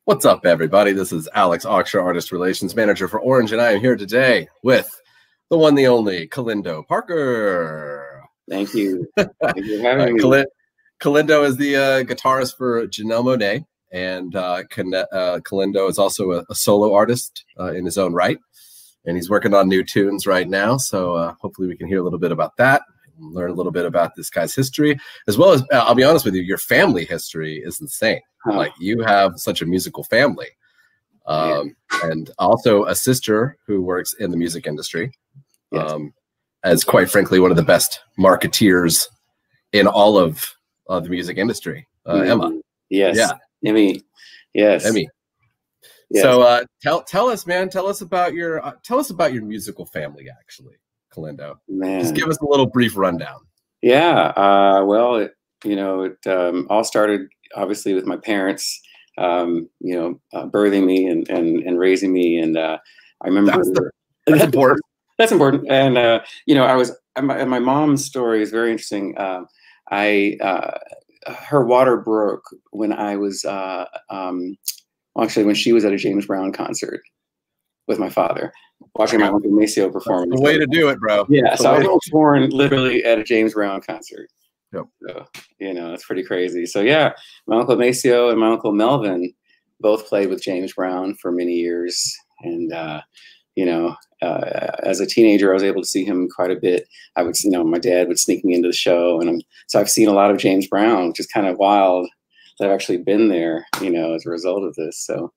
What's up, everybody? This is Alex Oxshire, Artist Relations Manager for Orange, and I am here today with the one, the only, Kellindo Parker. Thank you. Thank you for having me. Kellindo is the guitarist for Janelle Monáe, and Kellindo is also a solo artist in his own right, and he's working on new tunes right now, so hopefully we can hear a little bit about that, and learn a little bit about this guy's history, as well as, I'll be honest with you, your family history is insane. Like, you have such a musical family, and also a sister who works in the music industry, as quite frankly one of the best marketeers in all of the music industry. Emma. Yes. Yeah. Emmy. Yes. Emmy. Yes. So tell us, man. Tell us about your musical family, actually, Kellindo. Man, just give us a little brief rundown. Yeah. Well, it all started obviously with my parents, birthing me and raising me, and I remember that's important. That's important. And my mom's story is very interesting. Her water broke when I was actually when she was at a James Brown concert with my father, watching my Uncle Maceo perform. That's the way to do it, bro. Yeah, so I was born literally at a James Brown concert. Yep. So, it's pretty crazy. So yeah, my Uncle Maceo and my Uncle Melvin both played with James Brown for many years. And, as a teenager, I was able to see him quite a bit. I would, my dad would sneak me into the show. And so I've seen a lot of James Brown, which is kind of wild that I've actually been there, as a result of this. So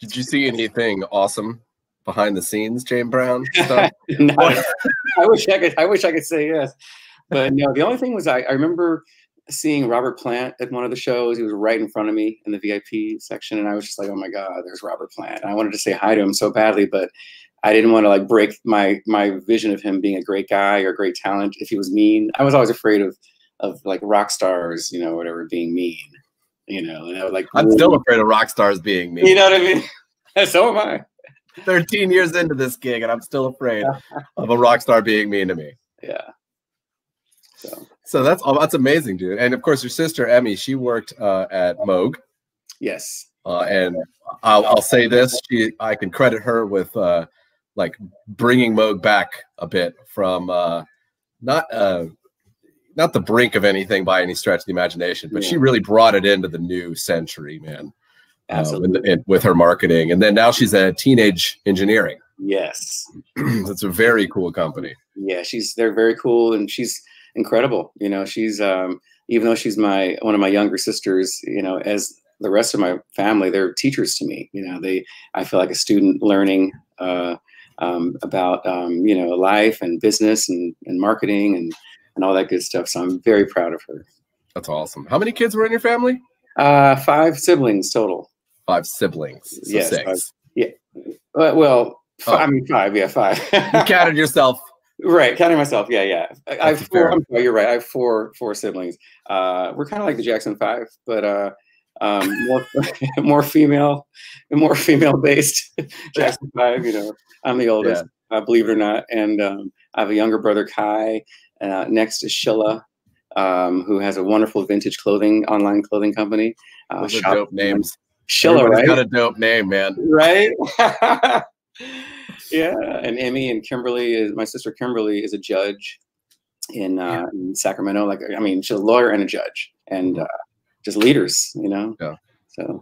did you see anything awesome behind the scenes, James Brown stuff? No, I wish I could say yes. But no, the only thing was I remember seeing Robert Plant at one of the shows. He was right in front of me in the VIP section, and I was just like, "Oh my God, there's Robert Plant!" And I wanted to say hi to him so badly, but I didn't want to break my vision of him being a great guy or great talent. If he was mean, I was always afraid of rock stars, whatever, being mean. And I was I'm still afraid of rock stars being mean. You know what I mean? So am I. 13 years into this gig, and I'm still afraid of a rock star being mean to me. Yeah. So that's amazing, dude. And of course, your sister Emmy, she worked at Moog. Yes. And I'll say this: I can credit her with bringing Moog back a bit from not the brink of anything by any stretch of the imagination, but she really brought it into the new century, man. Absolutely. With her marketing, and then now she's at Teenage Engineering. Yes. That's a very cool company. Yeah, they're very cool, and she's incredible. She's even though she's one of my younger sisters, as the rest of my family, they're teachers to me. I feel like a student learning about life and business and marketing and all that good stuff. So I'm very proud of her. That's awesome. How many kids were in your family? 5 siblings total. 5 siblings. So yes, 6. 5, yeah. Well, 5. Yeah, 5. You counted yourself. Right, counting myself. Yeah. I have 4. I'm sorry, you're right. I have four siblings. We're kind of like the Jackson 5, but more female based. Jackson 5. I'm the oldest, believe it or not, and I have a younger brother, Kai. Next is Shilla, who has a wonderful vintage online clothing company. Those are dope names. Shilla, Everybody's right? got a dope name, man. Right? Yeah. And Emmy and Kimberly, my sister Kimberly, is a judge in Sacramento. She's a lawyer and a judge, and just leaders, Yeah. So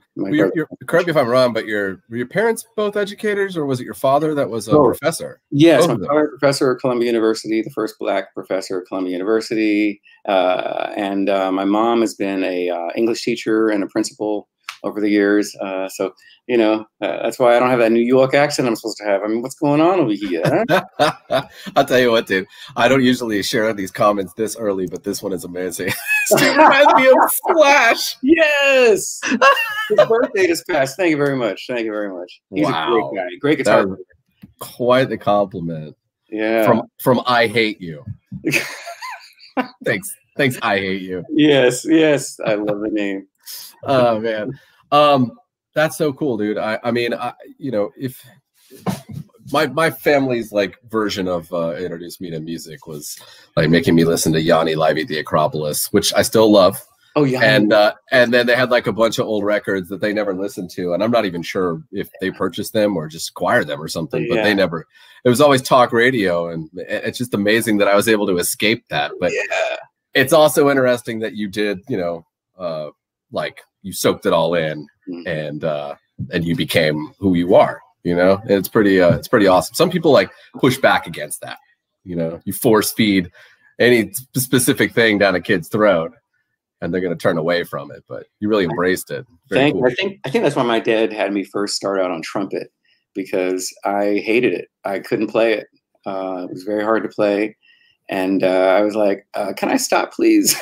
correct me if I'm wrong, but were your parents both educators, or was it your father that was a professor? Yes, my father, professor at Columbia University, the first Black professor at Columbia University, and my mom has been a English teacher and a principal over the years. So that's why I don't have that New York accent I'm supposed to have. What's going on over here? Huh? I'll tell you what, dude. I don't usually share these comments this early, but this one is amazing. It reminds me of Slash. Yes. His birthday just passed. Thank you very much. Thank you very much. He's a great guy. Great guitar player. Quite the compliment. Yeah. From I Hate You. Thanks, I Hate You. Yes. I love the name. Oh man. That's so cool, dude. If my family's version of introduced me to music was making me listen to Yanni live at the Acropolis, which I still love. Oh yeah. And then they had like a bunch of old records that they never listened to, and I'm not even sure if they purchased them or just acquired them or something. But they never. It was always talk radio, and it's just amazing that I was able to escape that. But it's also interesting that you did, you know, like you soaked it all in, and you became who you are. You know, and it's pretty awesome. Some people like push back against that. You know, you force feed any specific thing down a kid's throat, and they're going to turn away from it. But you really embraced it. Very cool. I think that's why my dad had me first start out on trumpet, because I hated it. I couldn't play it. It was very hard to play, and I was like, "Can I stop, please?"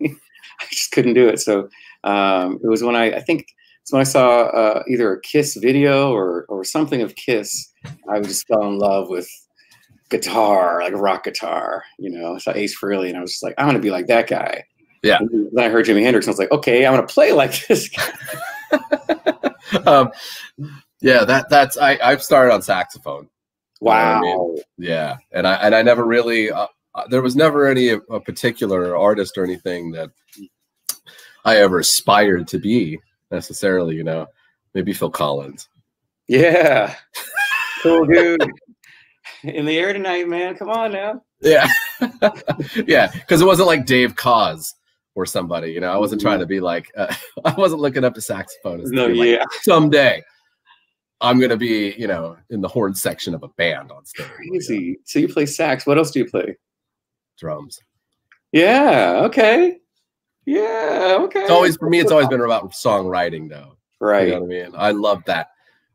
I just couldn't do it. So it was when I think it's when I saw either a Kiss video or something of Kiss. I just fell in love with guitar, like rock guitar. You know, I saw Ace Frehley, and I was just like, "I want to be like that guy." Yeah. And then I heard Jimi Hendrix, and I was like, okay, I want to play like this guy. Yeah, that's I've started on saxophone. Wow. You know what I mean? Yeah, and I never really there was never a particular artist or anything that I ever aspired to be necessarily. You know, maybe Phil Collins. Yeah, cool dude. In the air tonight, man. Come on now. Yeah, yeah, because it wasn't like Dave Koz or somebody, you know. I wasn't trying to be like, I wasn't looking up to saxophonists. No, like, yeah. Someday I'm going to be, you know, in the horn section of a band on stage. Crazy. You know? So you play sax. What else do you play? Drums. Yeah. Okay. Yeah. Okay. It's always, for me, it's always been about songwriting, though. Right. You know what I mean? I love that.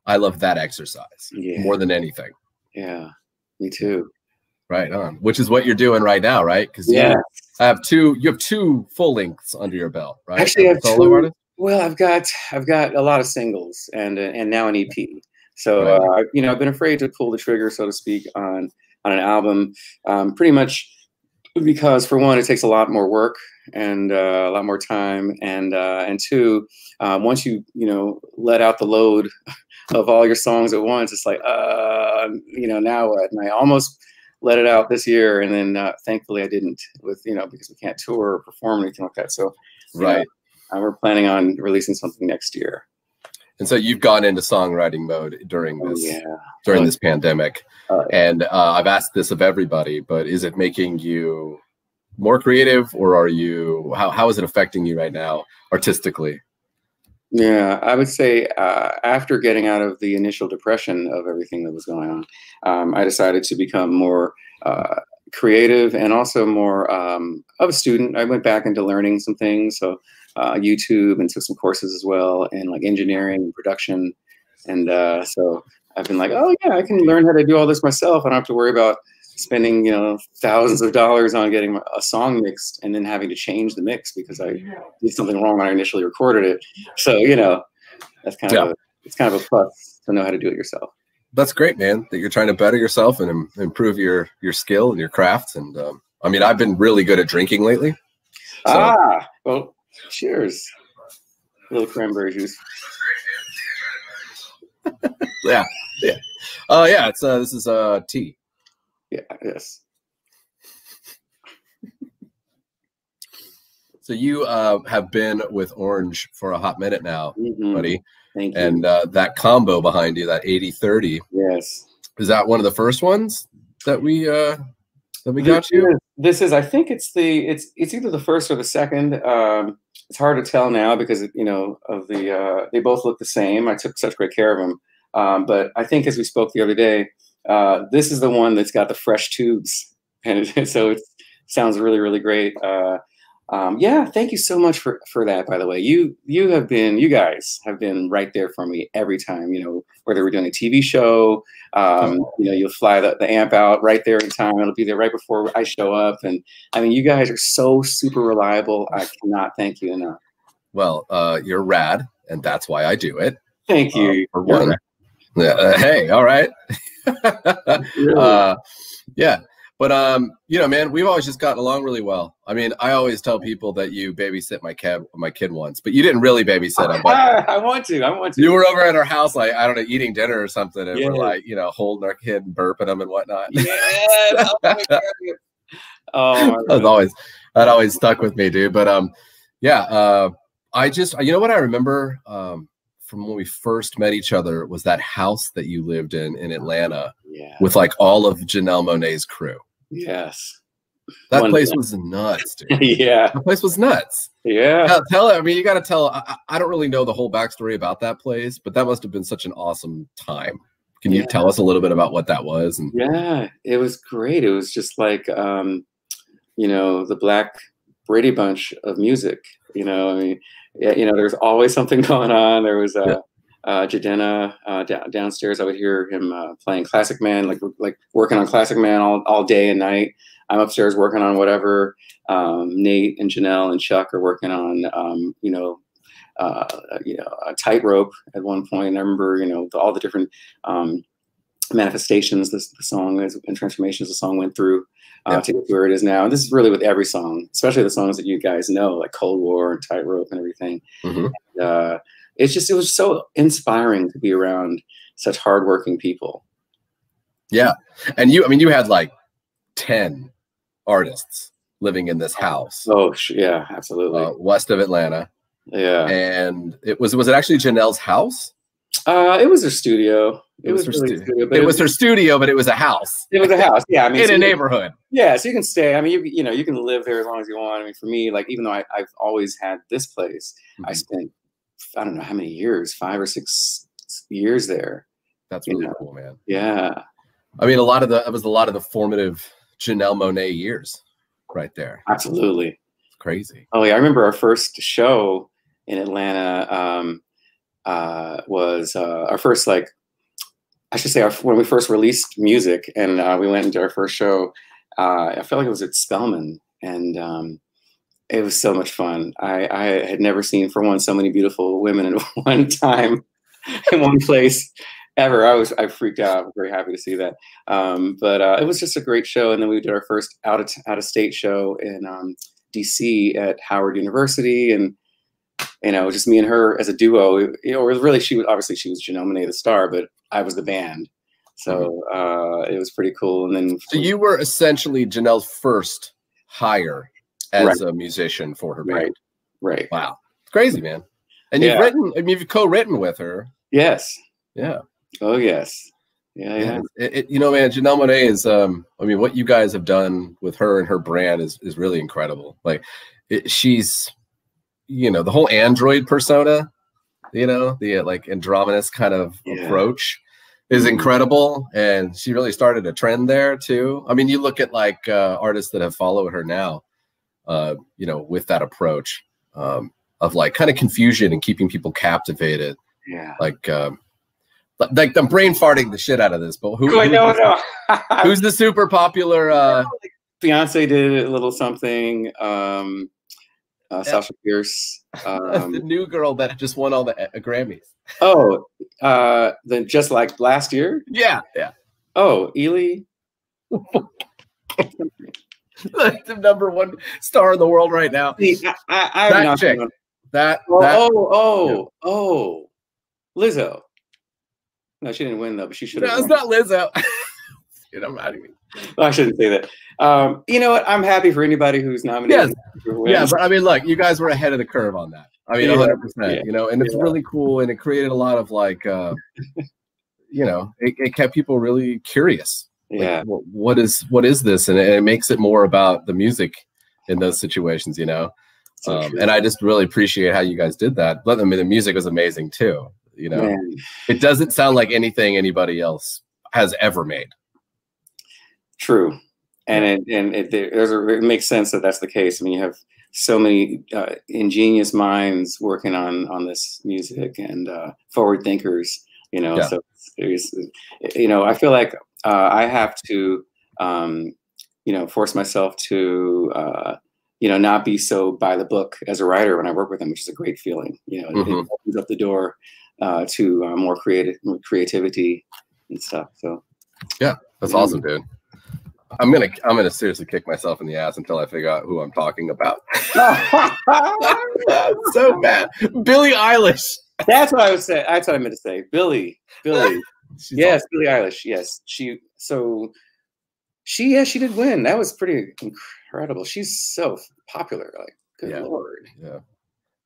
I love that exercise more than anything. Yeah. Me too. Right on. Which is what you're doing right now, right? Because you have two full lengths under your belt, right? Actually, I have solo artist? Well, I've got a lot of singles and now an EP. So you know, I've been afraid to pull the trigger, so to speak, on an album, pretty much because, for one, it takes a lot more work and a lot more time, and two, once you know, let out the load of all your songs at once, it's like you know, now what? And I almost let it out this year, and then thankfully I didn't, with, you know, because we can't tour or perform or anything like that. So right, we're planning on releasing something next year. And so you've gone into songwriting mode during this pandemic, and I've asked this of everybody, but is it making you more creative, or are you how is it affecting you right now artistically? Yeah, I would say after getting out of the initial depression of everything that was going on, I decided to become more creative and also more of a student. I went back into learning some things, so YouTube, and took some courses as well in like engineering and production. And so I've been like, oh yeah, I can learn how to do all this myself. I don't have to worry about spending, you know, thousands of dollars on getting a song mixed and then having to change the mix because I did something wrong when I initially recorded it. So, you know, that's kind of it's kind of a plus to know how to do it yourself. That's great, man, that you're trying to better yourself and improve your skill and your craft. And I mean, I've been really good at drinking lately. So. Well, cheers. A little cranberry juice. Yeah. Yeah, it's this is tea. Yeah, yes. So you have been with Orange for a hot minute now, buddy. Thank you. And that combo behind you, that 80-30. Yes. Is that one of the first ones that we got you? This is, I think it's either the first or the second. It's hard to tell now because, you know, of the they both look the same. I took such great care of them. But I think, as we spoke the other day, this is the one that's got the fresh tubes, and so it sounds really, really great. Yeah, thank you so much for that. By the way, you guys have been right there for me every time. You know, whether we're doing a TV show, you know, you'll fly the amp out right there in time. It'll be there right before I show up, and I mean, you guys are so super reliable. I cannot thank you enough. Well, you're rad, and that's why I do it. Thank you. For one. Yeah. Hey, all right. Yeah. But, you know, man, we've always just gotten along really well. I mean, I always tell people that you babysit my kid once, but you didn't really babysit him. But I want to. You were over at our house, like, I don't know, eating dinner or something. And we're like, you know, holding our kid and burping him and whatnot. Yeah. Oh, that always stuck with me, dude. But, Yeah. You know what I remember from when we first met each other was that house that you lived in Atlanta with like all of Janelle Monáe's crew. Yes. That place was nuts, dude. Yeah. That place was nuts. Yeah. Tell it. I mean, you got to tell. I don't really know the whole backstory about that place, but that must have been such an awesome time. Can you tell us a little bit about what that was? And yeah, it was great. It was just like, you know, the Black Brady Bunch of music. You know, I mean, yeah, you know, there's always something going on. There was Jadena downstairs. I would hear him playing Classic Man, like working on Classic Man all day and night. I'm upstairs working on whatever. Nate and Janelle and Chuck are working on, you know, a Tightrope at one point. I remember, you know, all the different manifestations the song and transformations the song went through to get to where it is now. And this is really with every song, especially the songs that you guys know, like Cold War and Tightrope and everything. And, it was so inspiring to be around such hardworking people. Yeah. And you had like 10 artists living in this house. Oh, yeah, absolutely. West of Atlanta. Yeah. And was it actually Janelle's house? It was her studio. It was her studio. It was her studio, but it was a house. It was a house. Yeah, I mean, in a neighborhood. Yeah, so you can stay. I mean, you know, you can live there as long as you want. I mean, for me, like, even though I've always had this place, I spent, I don't know how many years, 5 or 6 years there. That's really cool, man. Yeah. I mean, it was a lot of the formative Janelle Monáe years right there. Absolutely. It's crazy. Oh yeah, I remember our first show in Atlanta was our first, like, I should say, when we first released music, and we went into our first show. I felt like it was at Spelman, and it was so much fun. I had never seen, for one, so many beautiful women at one time in one place ever. I freaked out. I'm very happy to see that. But it was just a great show. And then we did our first out of state show in DC at Howard University, and you know, just me and her as a duo. You know, really, she was Janelle Monáe, the star, but I was the band. So it was pretty cool. And then, so you were essentially Janelle's first hire as a musician for her band. Right. Wow, it's crazy, man. And you've co-written with her. Yes. Yeah. Oh yes. Yeah. You know, man, Janelle Monáe is. I mean, what you guys have done with her and her brand is really incredible. Like, she's, you know, the whole android persona, you know, the like androgynous kind of approach is incredible. And she really started a trend there too. I mean, you look at like artists that have followed her now, you know, with that approach of like kind of confusion and keeping people captivated. Yeah. Like I'm brain farting the shit out of this, but who's the super popular? Beyonce did a little something. Sasha Fierce. The new girl that just won all the Grammys. Oh, then just like last year? Yeah. Oh, Ely. Like the #1 star in the world right now. See, that chick. Lizzo. No, she didn't win though, but she should have. No, it's not Lizzo. Dude, I'm not even. Well, I shouldn't say that. You know what? I'm happy for anybody who's nominated. Yeah, but I mean, look, you guys were ahead of the curve on that. I mean, 100%. You know, and it's really cool, and it created a lot of like, you know, it kept people really curious. Yeah. Like, what is this? And it makes it more about the music in those situations, you know. And I just really appreciate how you guys did that. But I mean, the music was amazing too. You know, it doesn't sound like anything anybody else has ever made. True, and it makes sense that that's the case. I mean, you have so many ingenious minds working on this music and forward thinkers. You know, so it's, you know, I feel like I have to, you know, force myself to, you know, not be so by the book as a writer when I work with them, which is a great feeling. You know, it opens up the door to more creativity and stuff. So yeah, that's awesome, dude. I'm gonna seriously kick myself in the ass until I figure out who I'm talking about. So bad. Billie Eilish. That's what I was saying. That's what I meant to say. Billie. Yes, awesome. Billie Eilish. Yes, she did win. That was pretty incredible. She's so popular. Like, Good Lord. Yeah.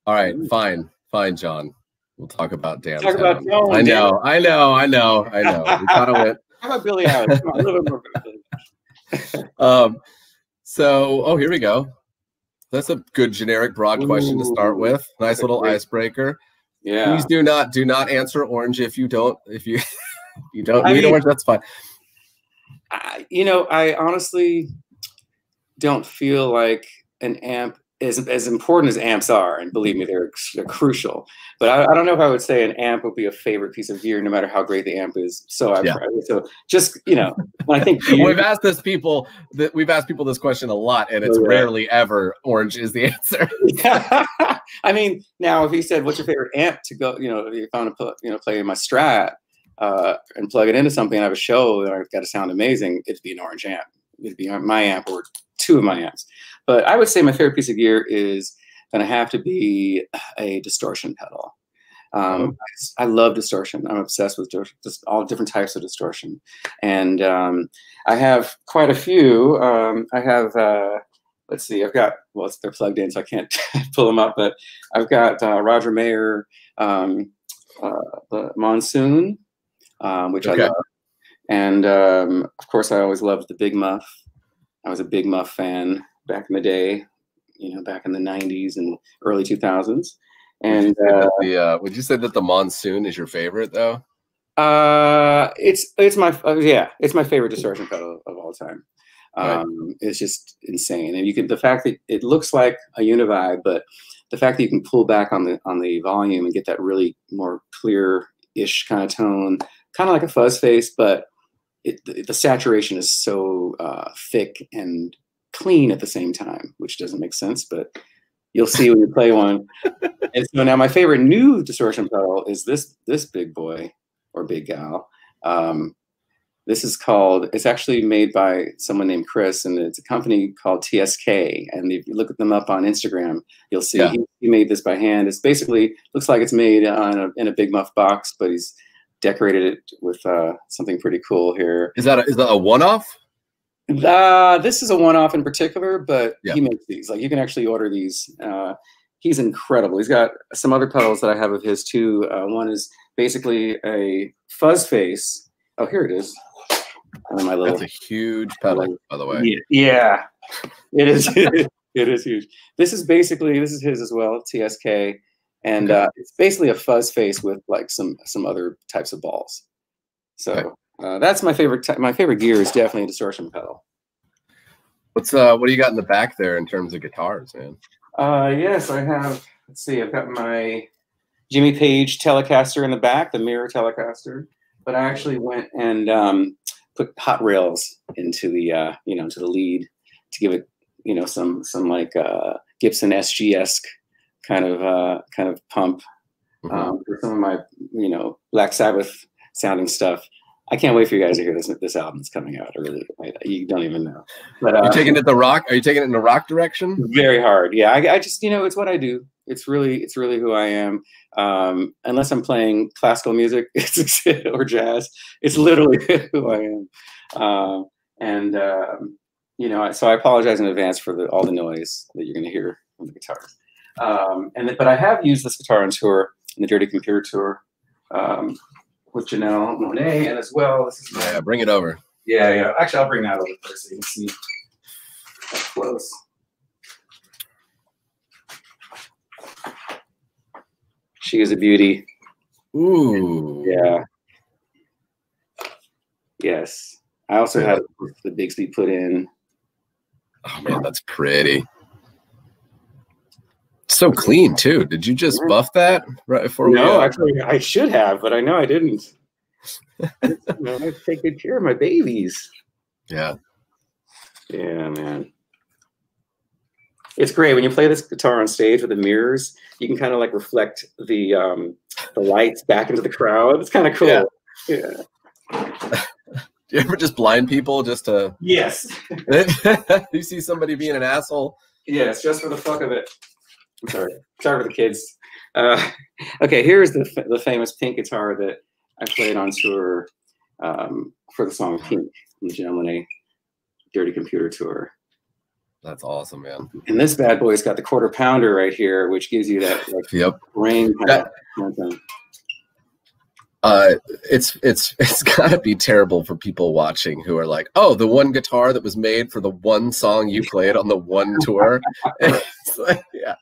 All right. Fine, John. We'll talk about downtown. Talk about Joan, I know. We kind of went. How about Billie Eilish? Come on, a little bit more Billie Eilish. So, here we go. That's a good generic broad question to start with. Nice little icebreaker. Yeah. Please do not answer Orange if you don't need Orange. That's fine. I honestly don't feel like an amp is as important as amps are, and believe me, they're crucial. But I don't know if I would say an amp would be a favorite piece of gear, no matter how great the amp is. So just when I think we've asked people this question a lot, and it's rarely ever Orange is the answer. I mean, now if he said, "What's your favorite amp to go?" If you found to play my Strat and plug it into something and have a show, and I've got to sound amazing, it'd be an Orange amp. It'd be my amp or two of my amps. But I would say my favorite piece of gear is going to have to be a distortion pedal. I love distortion. I'm obsessed with just all different types of distortion. And I have quite a few. I have, let's see, I've got, they're plugged in, so I can't pull them up, but I've got Roger Mayer, the Monsoon, which I love. And of course, I always loved the Big Muff. I was a Big Muff fan back in the day, back in the 90s and early 2000s. And would you say that the Monsoon is your favorite though? It's my favorite distortion pedal of all time. It's just insane. And the fact that it looks like a Univibe, but the fact that you can pull back on the volume and get that really more clear-ish kind of tone, kind of like a fuzz face, but the saturation is so thick and clean at the same time, which doesn't make sense, but you'll see when you play one. And so now my favorite new distortion pedal is this big boy or big gal. This is it's actually made by someone named Chris, and it's a company called TSK. And if you look them up on Instagram, you'll see he made this by hand. It's basically looks like it's made in a Big Muff box, but he's decorated it with something pretty cool here. Is that a one-off? This is a one-off in particular, but he makes these. Like, you can actually order these. He's incredible. He's got some other pedals that I have of his too. One is basically a fuzz face. Oh, here it is. That's a huge pedal, by the way. Yeah, it is. It is huge. This is his as well, TSK, and it's basically a fuzz face with like some other types of balls. So. That's my favorite. My favorite gear is definitely a distortion pedal. What do you got in the back there in terms of guitars, man? Yes, I have. Let's see. I've got my Jimmy Page Telecaster in the back, the mirror Telecaster. But I actually went and put hot rails into the to the lead to give it some like Gibson SG-esque kind of pump for some of my Black Sabbath sounding stuff. I can't wait for you guys to hear this album that's coming out. You don't even know. But are you taking it in the rock direction? Very hard. Yeah, I just it's what I do. It's really who I am. Unless I'm playing classical music or jazz, it's literally who I am. So I apologize in advance for all the noise that you're going to hear from the guitars. But I have used this guitar on tour, in the Dirty Computer tour. With Janelle Monáe, and as well, this is bring it over. Yeah. Actually, I'll bring that over first so you can see up close. She is a beauty. Ooh. Yeah. Yes. I also had the Bigsby put in. Oh man, that's pretty. So clean too. Did you just buff that right before? No, actually, I should have, but I know I didn't. I take good care of my babies. Yeah. Yeah, man. It's great when you play this guitar on stage with the mirrors. You can kind of like reflect the lights back into the crowd. It's kind of cool. Yeah. Do you ever just blind people just to? Yes. You see somebody being an asshole? Yes, just for the fuck of it. I'm sorry. Sorry for the kids. Okay, here's the famous pink guitar that I played on tour for the song Pink on the Janelle Monáe Dirty Computer tour. That's awesome, man. And this bad boy's got the quarter pounder right here, which gives you that like ring kind of. It's gotta be terrible for people watching who are like, oh, the one guitar that was made for the one song you played on the one tour. It's like, yeah,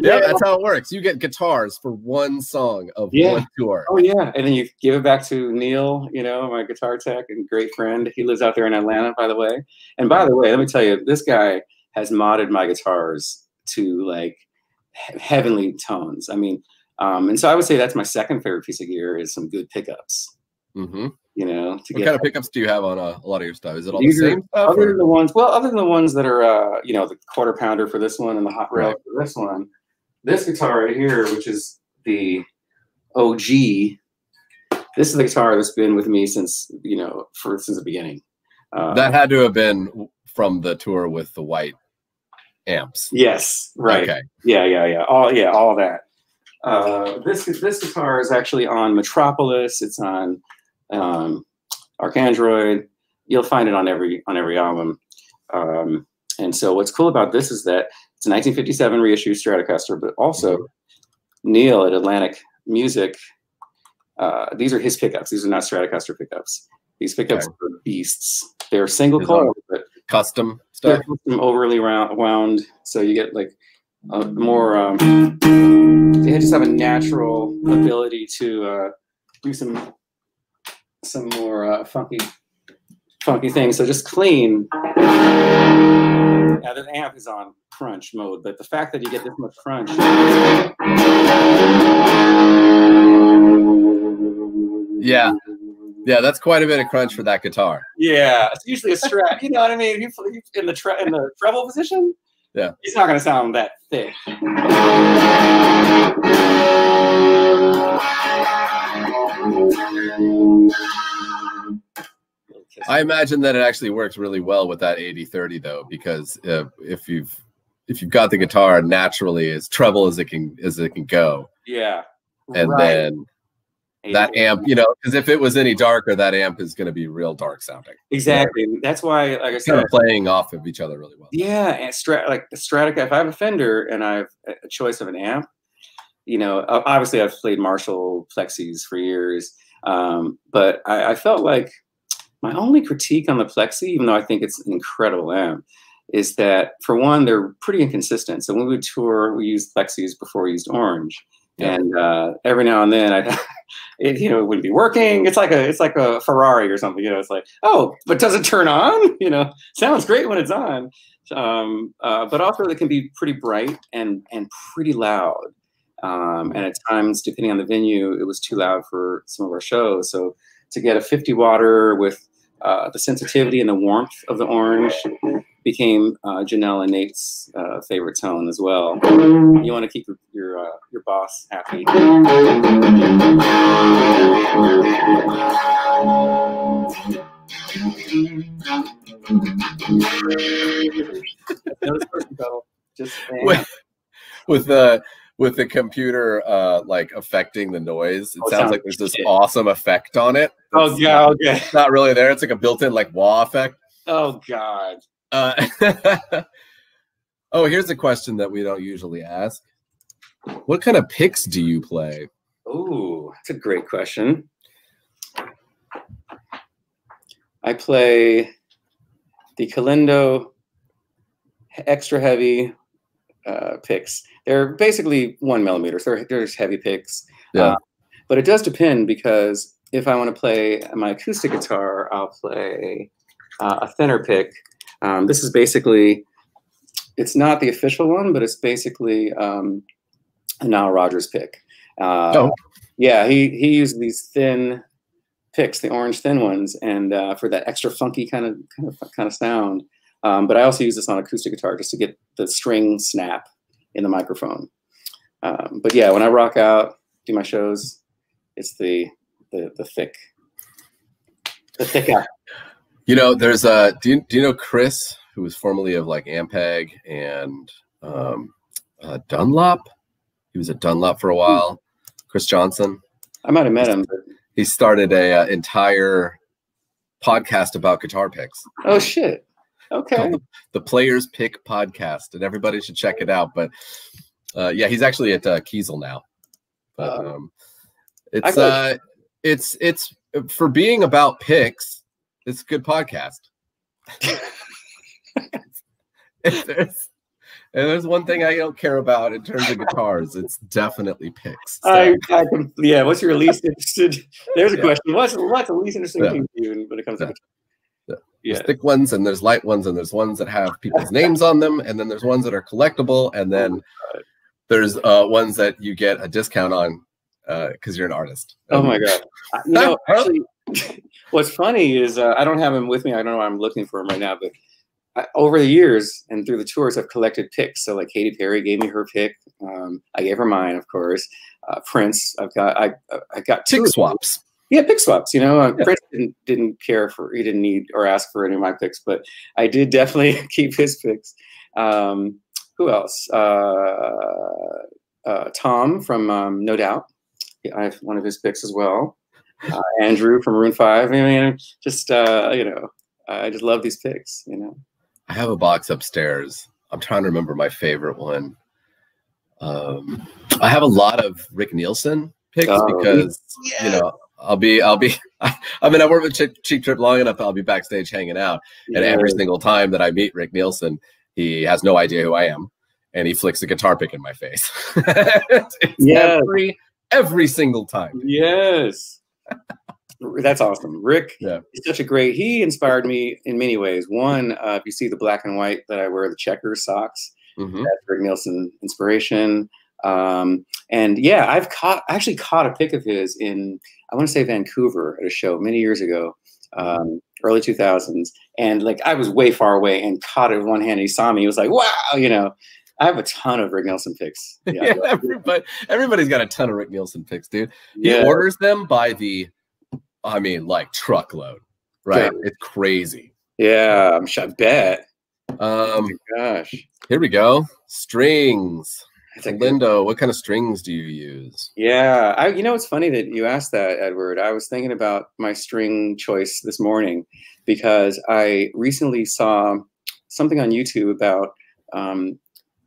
that's how it works. You get guitars for one song of one tour. Oh yeah, and then you give it back to Neil, you know, my guitar tech and great friend. He lives out there in Atlanta, by the way. And by the way, let me tell you, this guy has modded my guitars to like heavenly tones. I mean, and so I would say that's my second favorite piece of gear is some good pickups. Mm-hmm. You know, what kind of pickups do you have on a lot of your stuff? Is it all the same stuff? Other than the ones that are, you know, the quarter pounder for this one and the hot rail for this one. This guitar right here, which is the OG, this is the guitar that's been with me since, you know, since the beginning. That had to have been from the tour with the white amps. Yes, right. Okay. Yeah. All that. This guitar is actually on Metropolis. It's on Arcandroid. You'll find it on every album. And so what's cool about this is that it's a 1957 reissue Stratocaster, but also Neil at Atlantic Music. These are his pickups. These are not Stratocaster pickups. These pickups are beasts. They're single coil, but custom stuff. They're custom, overly wound, so you get like more. They just have a natural ability to do some more funky things. So just clean. Now the amp is on crunch mode, but the fact that you get this much crunch. Yeah, that's quite a bit of crunch for that guitar. Yeah, it's usually a Strat. You know what I mean? In the treble position. Yeah, it's not going to sound that thick. I imagine that it actually works really well with that 80-30 though, because if you've got the guitar naturally as treble as it can go. Yeah. And then that amp, you know, because if it was any darker, that amp is going to be real dark sounding. Exactly. Yeah. That's why, like I said, kind of playing off of each other really well. Yeah, and like the Stratocaster. If I have a Fender and I have a choice of an amp, you know, obviously I've played Marshall Plexis for years, but I felt like my only critique on the Plexi, even though I think it's an incredible amp, is that for one, they're pretty inconsistent. So when we would tour, we used Plexis before we used Orange. Yeah. And every now and then, it wouldn't be working. It's like a Ferrari or something. You know, it's like, oh, but does it turn on? You know, sounds great when it's on. But also, it can be pretty bright and pretty loud. And at times, depending on the venue, it was too loud for some of our shows. So to get a 50-watter with the sensitivity and the warmth of the Orange became Janelle and Nate's favorite tone as well. You want to keep your boss happy. With the computer like affecting the noise, it sounds like there's this awesome effect on it. Oh yeah, okay. It's not really there. It's like a built-in like wah effect. Oh God. Oh, here's a question that we don't usually ask. What kind of picks do you play? Oh, that's a great question. I play the Kellindo extra heavy picks. They're basically 1 millimeter. So they're just heavy picks. Yeah. But it does depend, because if I want to play my acoustic guitar, I'll play a thinner pick. This is basically, it's not the official one, but it's basically a Nile Rodgers pick. Yeah, he used these thin picks, the orange thin ones, and for that extra funky kind of sound. But I also use this on acoustic guitar just to get the string snap in the microphone. But yeah, when I rock out, do my shows, it's the thick out. You know, there's do you know Chris, who was formerly of like Ampeg and Dunlop? He was at Dunlop for a while. Chris Johnson. I might have met him. But... He started a entire podcast about guitar picks. Oh shit! Okay. Called the Players Pick Podcast, and everybody should check it out. But yeah, he's actually at Kiesel now. But it's for being about picks. It's a good podcast. if there's one thing I don't care about in terms of guitars, it's definitely picks. So. Yeah. What's your least interested? There's a question. What's the least interesting thing to you when it comes to guitar? There's thick ones, and there's light ones, and there's ones that have people's names on them, and then there's ones that are collectible, and then there's ones that you get a discount on because you're an artist. Oh my god! You know, actually, what's funny is I don't have him with me. I don't know why I'm looking for him right now, but over the years and through the tours, I've collected picks. So like Katy Perry gave me her pick. I gave her mine, of course. Prince, I got two pick swaps. Yeah, pick swaps. You know, Prince didn't care for, he didn't need or ask for any of my picks, but I did definitely keep his picks. Who else? Tom from No Doubt. I have one of his picks as well. Andrew from Maroon 5. I mean, just you know, I just love these picks. You know, I have a box upstairs. I'm trying to remember my favorite one. I have a lot of Rick Nielsen picks because you know. I mean, I work with Cheap Trip long enough. I'll be backstage hanging out, and every single time that I meet Rick Nielsen, he has no idea who I am, and he flicks a guitar pick in my face. Yeah, every single time. Yes, that's awesome. Rick is such a great. He inspired me in many ways. One, if you see the black and white that I wear, the checkers socks, that's Rick Nielsen inspiration. And yeah, I actually caught a pick of his in, I want to say Vancouver at a show many years ago, early 2000s. And like, I was way far away and caught it with one hand. And he saw me. He was like, wow, you know, I have a ton of Rick Nielsen picks. Yeah, everybody's got a ton of Rick Nielsen picks, dude. He orders them by the, I mean, like truckload, right? Yeah. It's crazy. Yeah, I bet. Oh my gosh. Here we go. Strings. Kellindo, what kind of strings do you use? Yeah, you know, it's funny that you asked that, Edward. I was thinking about my string choice this morning because I recently saw something on YouTube about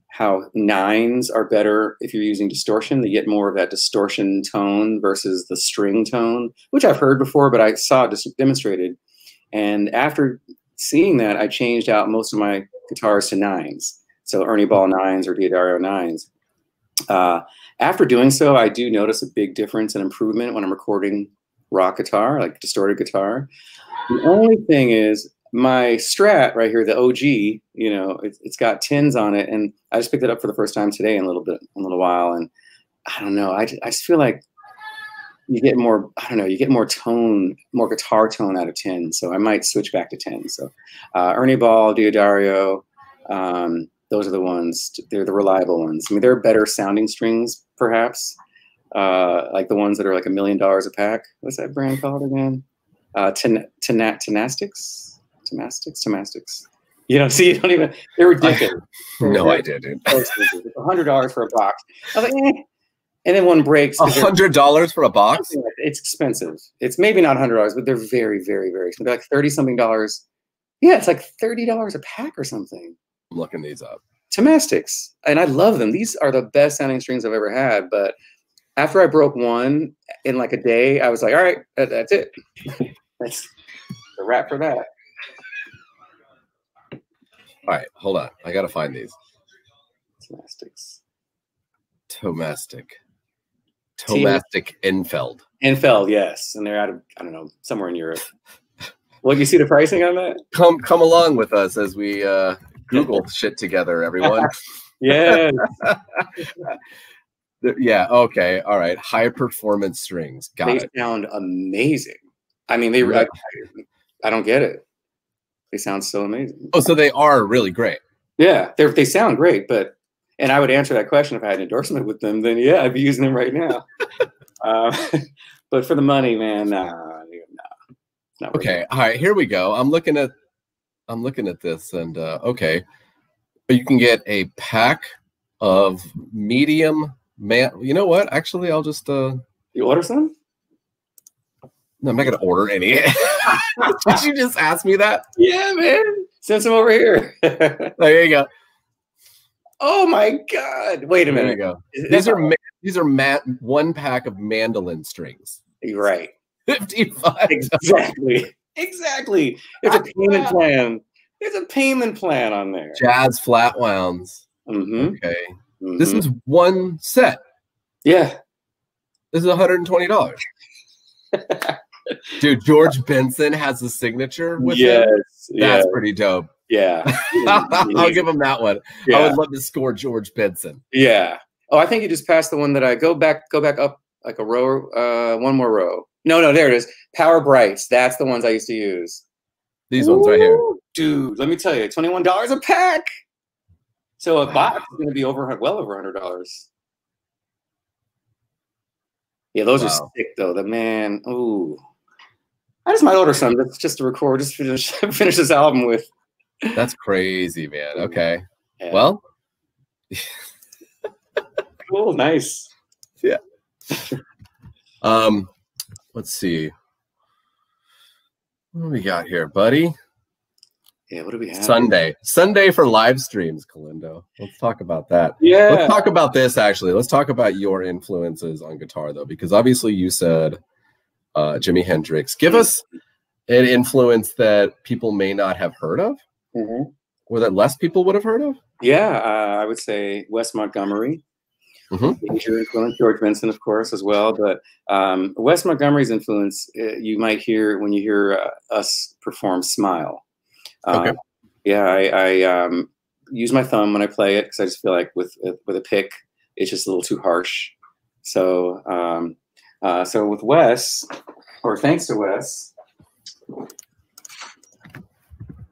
how nines are better if you're using distortion. They get more of that distortion tone versus the string tone, which I've heard before, but I saw it just demonstrated. And after seeing that, I changed out most of my guitars to nines. So Ernie Ball nines or D'Addario nines. After doing so, I do notice a big difference and improvement when I'm recording rock guitar, like distorted guitar. The only thing is my Strat right here, the OG, you know, it's got tins on it, and I just picked it up for the first time today in a little while, and I don't know, I just feel like you get more, I don't know, you get more tone, more guitar tone out of tin, so I might switch back to tin. So Ernie Ball, D'Addario, those are the ones, they're the reliable ones. I mean, there are better sounding strings, perhaps, like the ones that are like $1 million a pack. What's that brand called again? Temastics? You know, see, you don't even, they're ridiculous. No idea, dude. It's $100 for a box. I was like, eh. And then one breaks. $100 for a box? It's expensive. It's maybe not $100, but they're very, very, very expensive. They're like 30-something dollars. Yeah, it's like $30 a pack or something. I'm looking these up. Temastics, and I love them. These are the best sounding strings I've ever had. But after I broke one in like a day, I was like, all right, that's it. That's the wrap for that. All right, hold on. I got to find these. Tomastic Enfeld. Enfeld, yes. And they're out of, I don't know, somewhere in Europe. Well, you see the pricing on that? Come along with us as we Google shit together, everyone. Yeah. Yeah. Okay. All right. High performance strings. They sound amazing. I mean, I don't get it. They sound so amazing. Oh, so they are really great. Yeah, they sound great, and I would answer that question if I had an endorsement with them. Then yeah, I'd be using them right now. But for the money, man, nah. Okay. All right. Here we go. I'm looking at this, and okay, you can get a pack of medium man. You know what? Actually, I'll just you order some. No, I'm not gonna order any. Did you just ask me that? Yeah, man. Send some over here. There you go. Oh my God! Wait a minute. There you go. These are one pack of mandolin strings. You're right. 55. Exactly. Exactly. There's a payment plan. There's a payment plan on there. Jazz flat wounds. Mm-hmm. Okay. Mm-hmm. This is one set. Yeah. This is $120. Dude, George Benson has a signature with him. That's pretty dope. Yeah. I'll give him that one. Yeah. I would love to score George Benson. Yeah. Oh, I think you just passed the one that I go back up like a row, one more row. No, there it is. Power Brights. That's the ones I used to use. These ones right here. Dude, let me tell you, $21 a pack. So a box is going to be well over $100. Yeah, those are sick though. The man, ooh. I just might order some just to record, just finish this album with. That's crazy, man. Okay. Yeah. Well. Cool, nice. Yeah. Let's see. What do we got here, buddy? Yeah, what do we have? Sunday for live streams, Kellindo. Let's talk about that. Yeah. Let's talk about this, actually. Let's talk about your influences on guitar, though, because obviously you said Jimi Hendrix. Give us an influence that people may not have heard of, or that less people would have heard of. Yeah, I would say Wes Montgomery. Major influence, George Benson, of course, as well. But Wes Montgomery's influence, you might hear when you hear us perform "Smile." Okay. Yeah, I use my thumb when I play it because I just feel like with a pick, it's just a little too harsh. So, so with Wes, or thanks to Wes,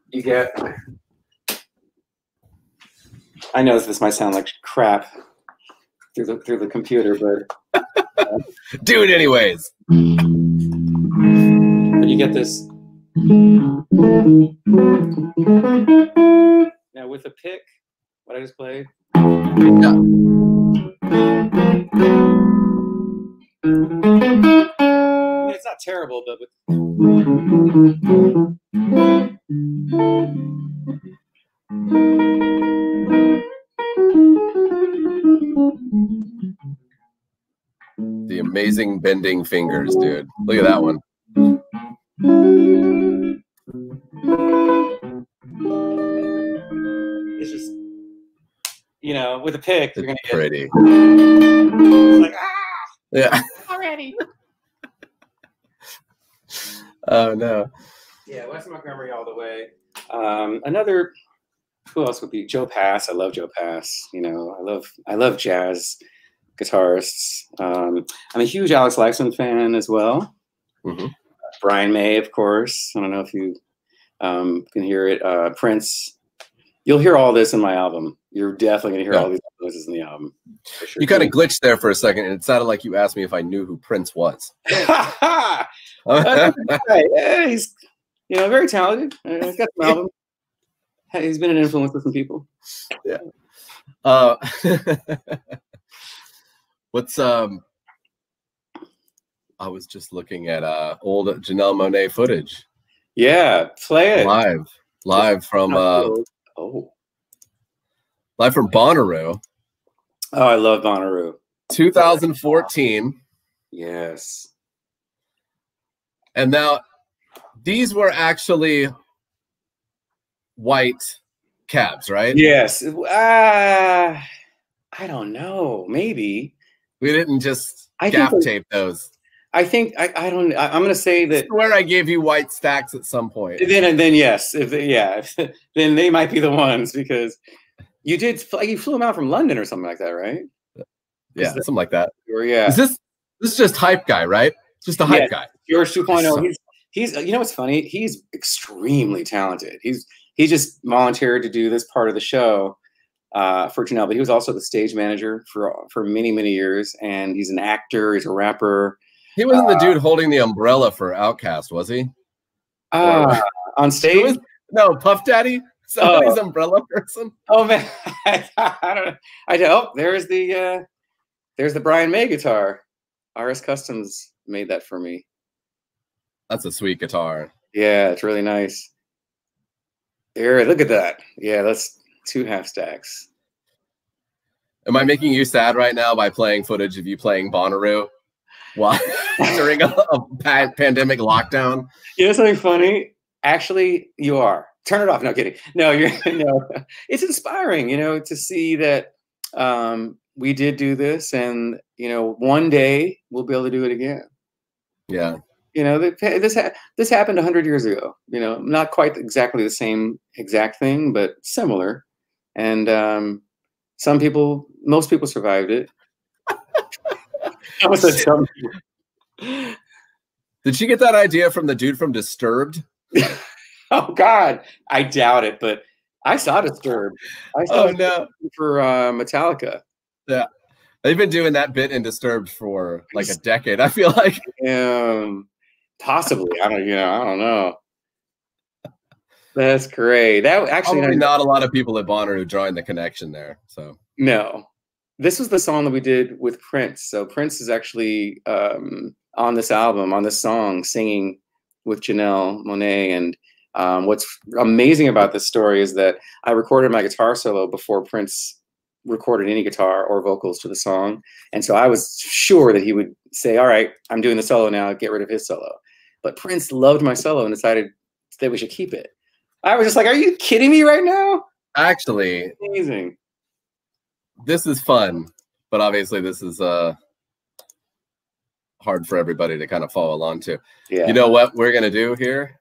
you get. I know this might sound like crap through the computer, but do it anyways. But you get this. Now with a pick, what I just played. Yeah. I mean, it's not terrible, but with the amazing bending fingers, dude. Look at that one. It's just, you know, with a pick, you're gonna get pretty. It's like Yeah. already. Oh no. Yeah, Wes Montgomery all the way. Another, who else would be Joe Pass? I love Joe Pass. You know, I love jazz guitarists. I'm a huge Alex Lifeson fan as well. Brian May, of course. I don't know if you can hear it. Prince. You'll hear all this in my album. You're definitely gonna hear all these voices in the album. For sure. You kind of glitched there for a second, and it sounded like you asked me if I knew who Prince was. Yeah, he's, you know, very talented. He's got some album. He's been an influence with some people. Yeah. What's I was just looking at old Janelle Monáe footage. Yeah, play it live from live from Bonnaroo. Oh, I love Bonnaroo. 2014. Yes. And now these were actually white cabs, right? Yes. I don't know. Maybe we didn't just gaff tape those. I think I'm going to say that. I swear I gave you white stacks at some point. Then yes, then they might be the ones, because you flew them out from London or something like that, right? Yeah, something like that. Or yeah. This is just hype guy, right? Just a hype guy. George 2.0. He's you know what's funny? He's extremely talented. He just volunteered to do this part of the show for Janelle, but he was also the stage manager for many, many years, and he's an actor. He's a rapper. He wasn't the dude holding the umbrella for Outkast, was he? On stage? No, Puff Daddy? Somebody's umbrella person? Oh, man. I don't. There's the Brian May guitar. RS Customs made that for me. That's a sweet guitar. Yeah, it's really nice. There, look at that. Yeah, that's 2 half stacks. Am I making you sad right now by playing footage of you playing Bonnaroo while during a pandemic lockdown? You know something funny? Actually, you are. Turn it off. No kidding. No, you're no. It's inspiring, you know, to see that we did do this, and you know, one day we'll be able to do it again. Yeah. You know, this happened 100 years ago. You know, not quite exactly the same exact thing, but similar. And most people survived it. Did she get that idea from the dude from Disturbed? Oh God, I doubt it. But I saw Disturbed. I saw no for Metallica. Yeah, they've been doing that bit in Disturbed for like a decade. I feel like. Possibly. I don't know. That's great. That actually probably not a lot of people at Bonnaroo drawing the connection there. So no, this was the song that we did with Prince. So Prince is actually on this album, on this song, singing with Janelle Monáe. And what's amazing about this story is that I recorded my guitar solo before Prince recorded any guitar or vocals to the song. And so I was sure that he would say, all right, I'm doing the solo now, get rid of his solo. But Prince loved my solo and decided that we should keep it. I was just like, are you kidding me right now? Actually, amazing. This is fun, but obviously this is hard for everybody to kind of follow along to. Yeah. You know what we're going to do here?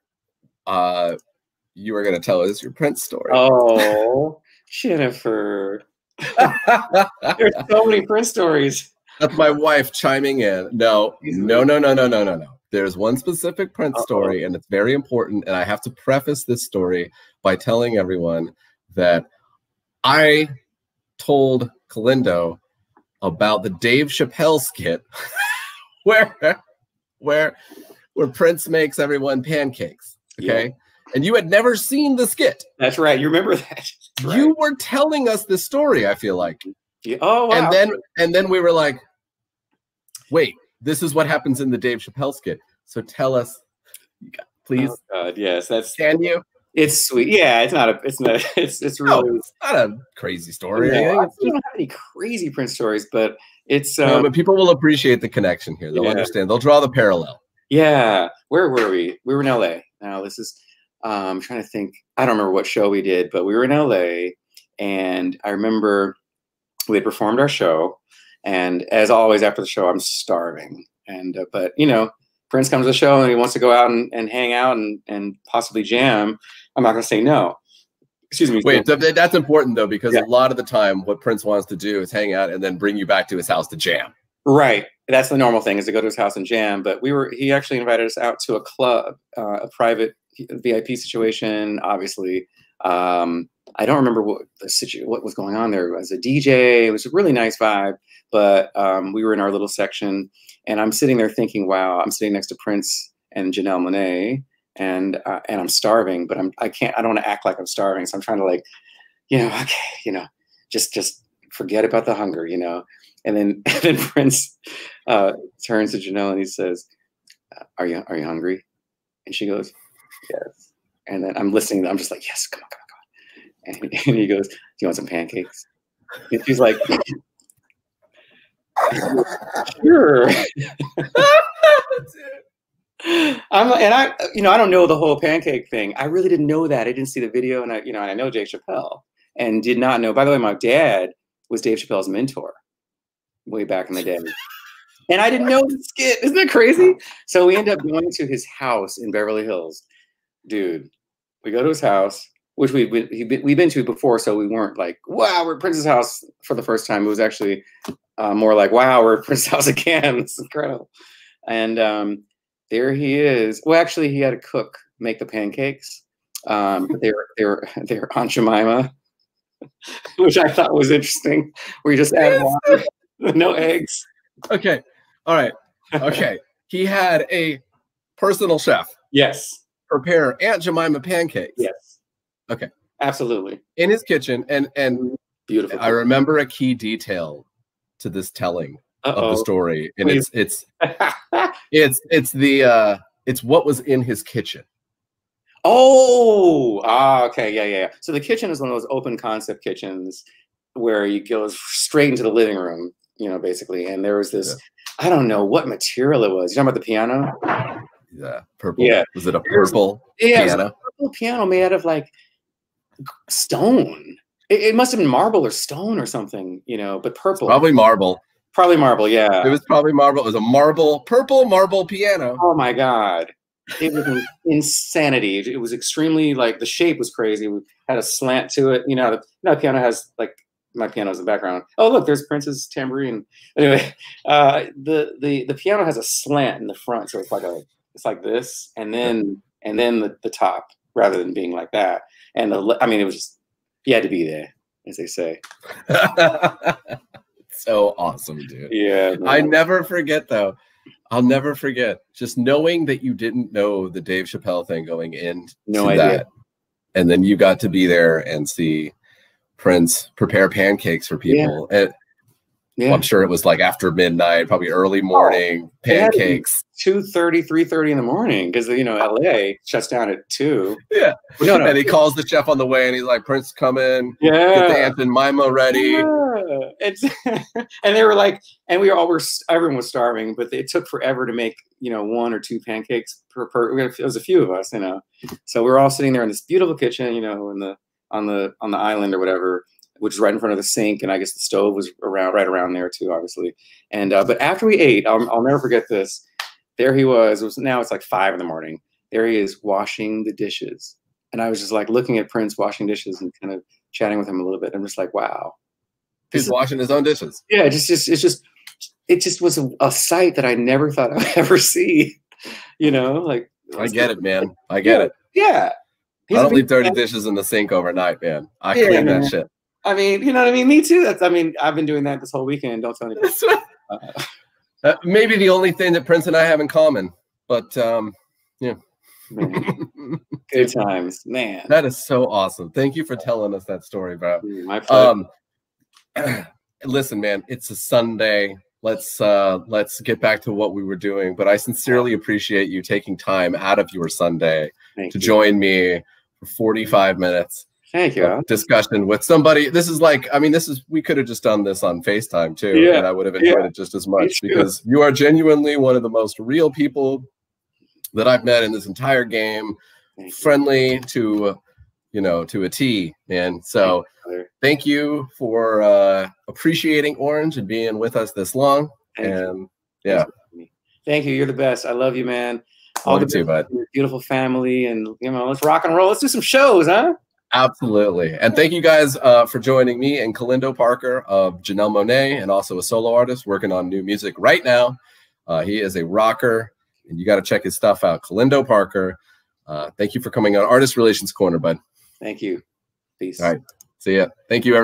You are going to tell us your Prince story. Oh, Jennifer. There's so many Prince stories. That's my wife chiming in. No. There's one specific Prince story, and it's very important. And I have to preface this story by telling everyone that I told Kellindo about the Dave Chappelle skit where Prince makes everyone pancakes. Okay. Yeah. And you had never seen the skit. That's right. You remember that? Right. You were telling us this story, I feel like. Yeah. Oh, wow. And then we were like, wait, this is what happens in the Dave Chappelle skit. So tell us, please. Oh, God, yes, Can you? It's sweet. Yeah, it's really. No, it's not a crazy story. No, I don't have any crazy Prince stories, but it's. No, but people will appreciate the connection here. They'll understand. They'll draw the parallel. Yeah. Where were we? We were in LA. Now this is. I'm trying to think. I don't remember what show we did, but we were in LA, and I remember we had performed our show, and as always after the show, I'm starving, and but you know, Prince comes to the show and he wants to go out and hang out and possibly jam. I'm not going to say no. Excuse me. Wait, that's important though, because a lot of the time what Prince wants to do is hang out and then bring you back to his house to jam. Right. That's the normal thing, is to go to his house and jam. But he actually invited us out to a club, a private VIP situation. Obviously, I don't remember what was going on there. It was a DJ. It was a really nice vibe, but we were in our little section, and I'm sitting there thinking, wow, I'm sitting next to Prince and Janelle Monáe, and I'm starving, but I don't want to act like I'm starving. So I'm trying to, like, okay, just forget about the hunger, And then Prince turns to Janelle and he says, are you hungry? And she goes, yes. And then I'm listening. I'm just like, yes, come on. And he goes, do you want some pancakes? And she's like, sure. I don't know the whole pancake thing. I really didn't know that. I didn't see the video, and I know Dave Chappelle, and did not know. By the way, my dad was Dave Chappelle's mentor way back in the day, and I didn't know the skit. Isn't that crazy? So we end up going to his house in Beverly Hills, dude. We go to his house, which we've been to before, so we weren't like, wow, we're at Prince's house for the first time. It was actually more like, wow, we're at Prince's house again. It's incredible. And there he is. Well, actually, he had to cook, make the pancakes. But they were Aunt Jemima, which I thought was interesting. Where you just add water, no eggs. Okay, all right. Okay, he had a personal chef. Yes. Prepare Aunt Jemima pancakes. Yes. Okay. Absolutely. In his kitchen, and beautiful. I remember a key detail to this telling of the story, and it's what was in his kitchen. Oh, okay, yeah. So the kitchen is one of those open concept kitchens where you go straight into the living room, you know, basically. And there was this, I don't know what material it was. You talking about the piano? Yeah, purple. Yeah. Was it a purple piano? piano? It was a purple piano made out of like stone. It must have been marble or stone or something, you know, but purple. Probably marble. Probably marble, yeah. It was probably marble. It was a purple marble piano. Oh my God. It was insanity. It was extremely, like, the shape was crazy. We had a slant to it. You know, the piano has, like, my piano's in the background. Oh, look, there's Prince's tambourine. Anyway, the piano has a slant in the front, so it's like this, and then the top, rather than being like that. And I mean, it was just, you had to be there, as they say. So awesome, dude. Yeah. Man. I never forget, though. I'll never forget just knowing that you didn't know the Dave Chappelle thing going in. No idea. That. And then you got to be there and see Prince prepare pancakes for people. Yeah. Well, I'm sure it was like after midnight, probably early morning, pancakes. 2:30, 3:30 in the morning, because, you know, LA shuts down at 2. Yeah. No. And he calls the chef on the way and he's like, Prince, come in. Yeah. Get the Aunt and Mima ready. Yeah. And they were like, and everyone was starving, but it took forever to make, you know, 1 or 2 pancakes per. It was a few of us, you know. So we were all sitting there in this beautiful kitchen, you know, on the island or whatever, which is right in front of the sink, and I guess the stove was right around there too, obviously. And but after we ate, I'll never forget this. There he was. Now it's like 5 in the morning. There he is washing the dishes, and I was just like looking at Prince washing dishes and kind of chatting with him a little bit. I'm just like, wow, he's washing his own dishes. Yeah, it just was a sight that I never thought I would ever see. You know, like, I get it, man. I get it. Yeah. I don't leave dirty dishes in the sink overnight, man. I clean that shit. I mean, you know what I mean? Me too. I've been doing that this whole weekend. Don't tell anybody. Maybe the only thing that Prince and I have in common, but yeah. Good times, man. That is so awesome. Thank you for telling us that story, bro. My pleasure. Listen, man, it's a Sunday. Let's get back to what we were doing. But I sincerely appreciate you taking time out of your Sunday to join me for 45 minutes. Thank you. Discussion with somebody. This is like, I mean, we could have just done this on FaceTime too, and I would have enjoyed it just as much, because you are genuinely one of the most real people that I've met in this entire game. Friendly to, you know, to a T, man. So thank you for appreciating Orange and being with us this long. And yeah, thank you. You're the best. I love you, man. All the too, bud. Your beautiful family, and, you know, let's rock and roll. Let's do some shows, huh? Absolutely. And thank you guys for joining me and Kellindo Parker of Janelle Monáe, and also a solo artist working on new music right now. He is a rocker, and you got to check his stuff out. Kellindo Parker. Thank you for coming on Artist Relations Corner, bud. Thank you. Peace. All right. See ya. Thank you, everyone.